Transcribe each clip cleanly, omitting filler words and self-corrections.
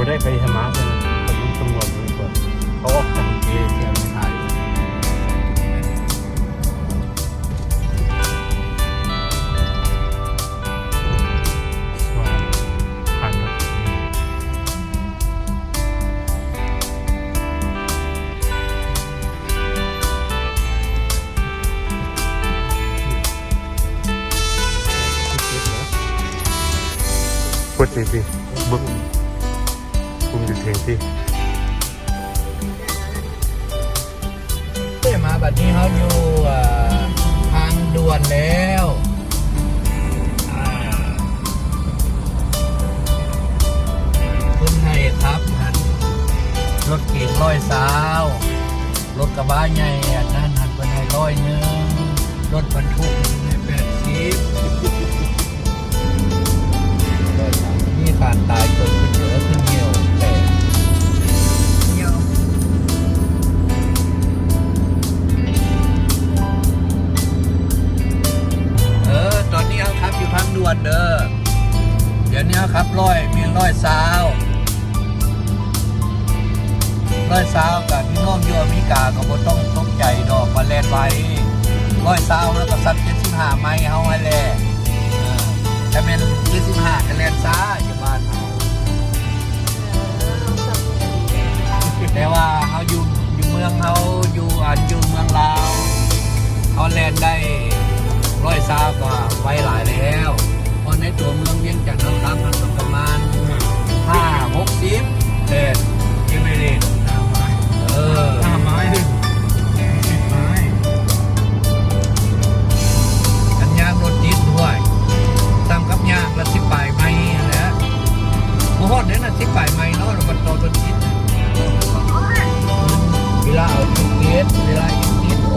ได้ไปธรรมะเลยนะตำรวจเขาออกทางเอเชียไม่ถ่ายผ่านรถกดสิบึ้งคุมอยู่เทียงที่มาบัดนี้เขาอยู่ทางด่วนแล้วคุณให้ครับรถเก๋ง120รถกระบะใหญ่อันนั้นหันเป็นให้101รถบรรทุกให้80นี่การตายคนขึ้นเยอะขึ้นเหี่ยวแต่ตอนนี้เขาขับอยู่ทางด่วนเด้อเดี๋ยวนี้เขาขับมี120กับพี่น้องอยู่อเมริกาก็บ่ต้องตกใจดอกมาแล่นไว้120แล้วก็ซัด75ไม้เฮาให้แลแต่แม่น75ก็แล่นช้าอยู่บ้านเฮาแต่ว่าเฮาอยู่เมืองเฮาอยู่เมืองลาวเฮาแล่นได้120ก็ไว้หลายแล้วเพราะในตัวเมืองเวียงจันทร์เราครับมันประมาณ5-60แต่ยังไม่ได้5 ไม้10 ไม้กันยางรถติดด้วยตามกับยางละ10 ปลายไม้แหละบ่ฮอดเด้อน่ะ10 ปลายไม้เนาะรถต่อรถติดเวลาเอาทุกเกตเวลาอีกนิดโอ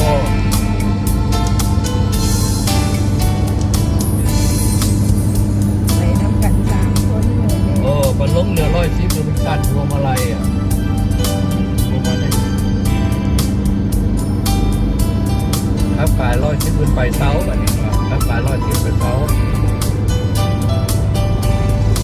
มันล้มเรือ110ดูเป็นการรวมอะไรอ่ะครับขาย110เป็นไปเซาแบบนี้ครับขาย110เป็นเซา